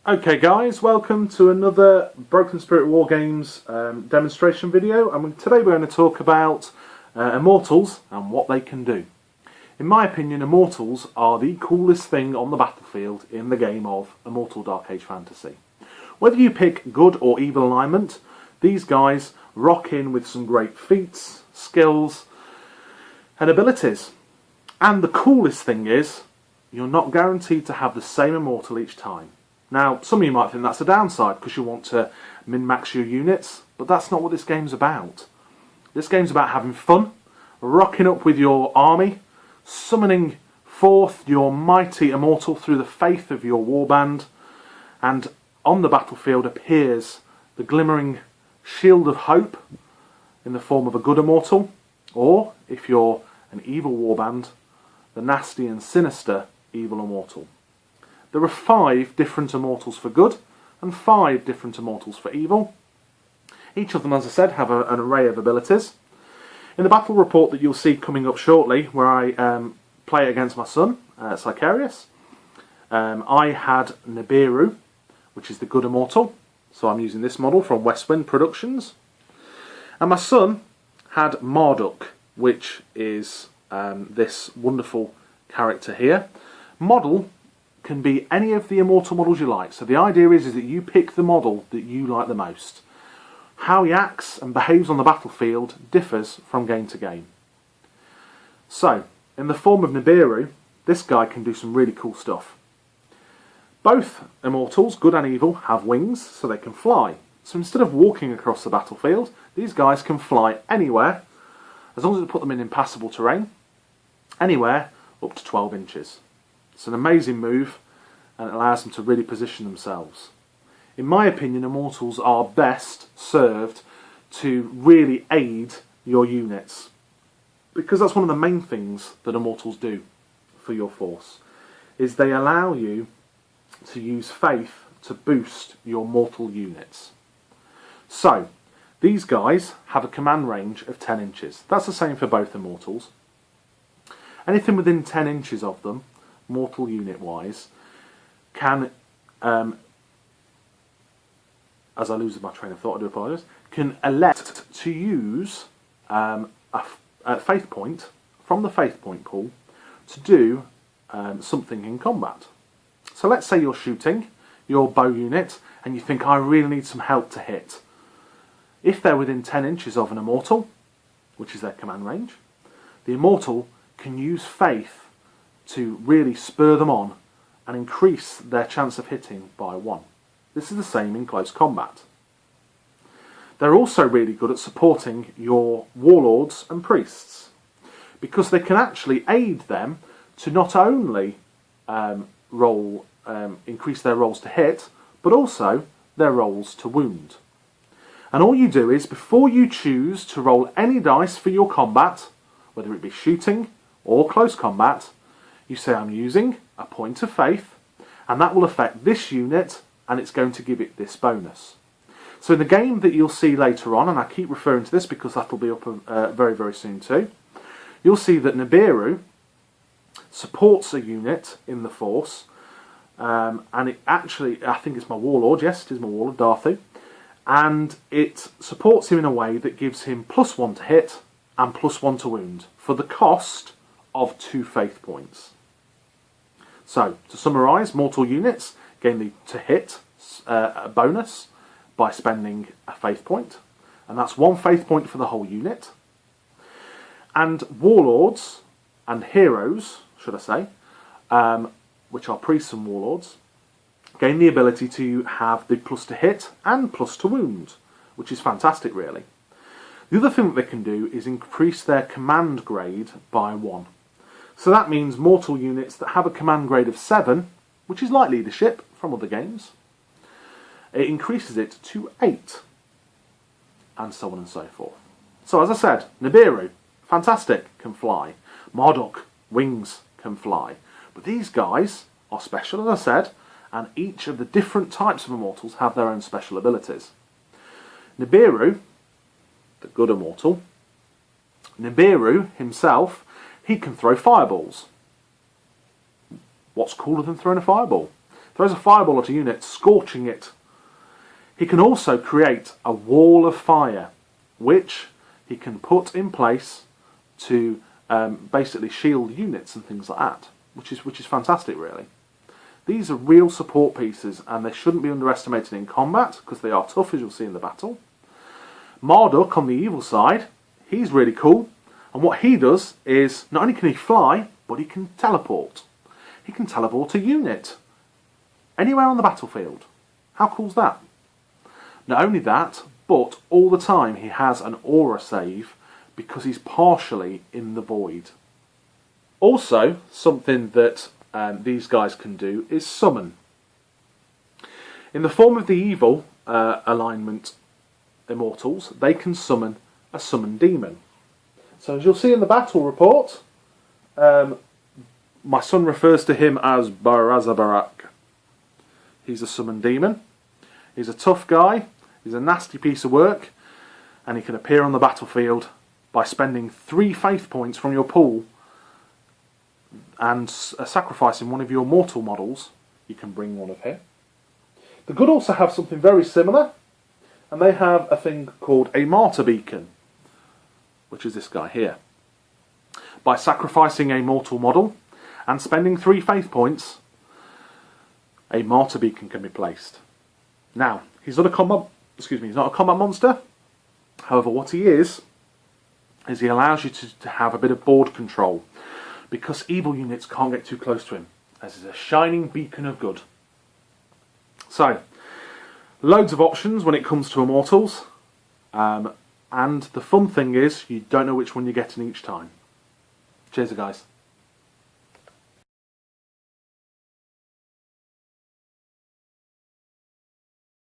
Okay guys, welcome to another Broken Spirit Wargames demonstration video, and today we're going to talk about Immortals and what they can do. In my opinion, Immortals are the coolest thing on the battlefield in the game of Immortal Dark Age Fantasy. Whether you pick good or evil alignment, these guys rock in with some great feats, skills and abilities. And the coolest thing is, you're not guaranteed to have the same Immortal each time. Now, some of you might think that's a downside because you want to min-max your units, but that's not what this game's about. This game's about having fun, rocking up with your army, summoning forth your mighty Immortal through the faith of your warband, and on the battlefield appears the glimmering shield of hope in the form of a good Immortal, or, if you're an evil warband, the nasty and sinister evil Immortal. There are 5 different Immortals for good and 5 different Immortals for evil. Each of them, as I said, have an array of abilities. In the battle report that you'll see coming up shortly, where I play against my son, Sicarius, I had Nibiru, which is the good Immortal. So I'm using this model from Westwind Productions. And my son had Marduk, which is this wonderful character here. Model can be any of the Immortal models you like. So the idea is that you pick the model that you like the most. How he acts and behaves on the battlefield differs from game to game. So, in the form of Nibiru, this guy can do some really cool stuff. Both Immortals, good and evil, have wings, so they can fly. So instead of walking across the battlefield, these guys can fly anywhere, as long as we put them in impassable terrain, anywhere up to 12 inches. It's an amazing move, and it allows them to really position themselves. In my opinion, Immortals are best served to really aid your units, because that's one of the main things that Immortals do for your force, is they allow you to use faith to boost your mortal units. So, these guys have a command range of 10 inches. That's the same for both Immortals. Anything within 10 inches of them, mortal unit wise, can, as I lose my train of thought, I do apologise, can elect to use a faith point from the faith point pool to do something in combat. So let's say you're shooting your bow unit and you think, I really need some help to hit. If they're within 10 inches of an Immortal, which is their command range, the Immortal can use faith to really spur them on and increase their chance of hitting by 1. This is the same in close combat. They're also really good at supporting your warlords and priests, because they can actually aid them to not only increase their rolls to hit, but also their rolls to wound. And all you do is, before you choose to roll any dice for your combat, whether it be shooting or close combat, you say, I'm using a point of faith, and that will affect this unit, and it's going to give it this bonus. So in the game that you'll see later on, and I keep referring to this because that'll be up very, very soon too, you'll see that Nibiru supports a unit in the force, and it actually, I think it's my warlord, yes, it is my warlord, Darthu, and it supports him in a way that gives him +1 to hit and +1 to wound, for the cost of 2 faith points. So, to summarise, mortal units gain the to hit bonus by spending a faith point, and that's 1 faith point for the whole unit. And warlords and heroes, should I say, which are priests and warlords, gain the ability to have the +to hit and +to wound, which is fantastic really. The other thing that they can do is increase their command grade by 1. So that means mortal units that have a command grade of 7, which is like leadership from other games, it increases it to 8, and so on and so forth. So as I said, Nibiru, fantastic, can fly. Marduk, wings, can fly. But these guys are special, as I said, and each of the different types of Immortals have their own special abilities. Nibiru, the good Immortal, Nibiru himself, he can throw fireballs. What's cooler than throwing a fireball? throws a fireball at a unit, scorching it. He can also create a wall of fire, which he can put in place to basically shield units and things like that, which is fantastic, really. These are real support pieces, and they shouldn't be underestimated in combat, because they are tough, as you'll see in the battle. Marduk, on the evil side, he's really cool, and what he does is, not only can he fly, but he can teleport. He can teleport a unit anywhere on the battlefield. How cool's that? Not only that, but all the time he has an aura save, because he's partially in the void. Also, something that these guys can do is summon. In the form of the evil alignment Immortals, they can summon a summon demon. So as you'll see in the battle report, my son refers to him as Barazabarak. He's a summon demon. He's a tough guy, he's a nasty piece of work, and he can appear on the battlefield by spending 3 faith points from your pool and sacrificing one of your mortal models. You can bring one of him. The good also have something very similar, and they have a thing called a martyr beacon, which is this guy here. By sacrificing a mortal model and spending 3 faith points, a martyr beacon can be placed. Now, he's not a combat monster. However, what he is he allows you to have a bit of board control, because evil units can't get too close to him, as he's a shining beacon of good. So, loads of options when it comes to Immortals, and the fun thing is, you don't know which one you're getting each time. Cheers, guys.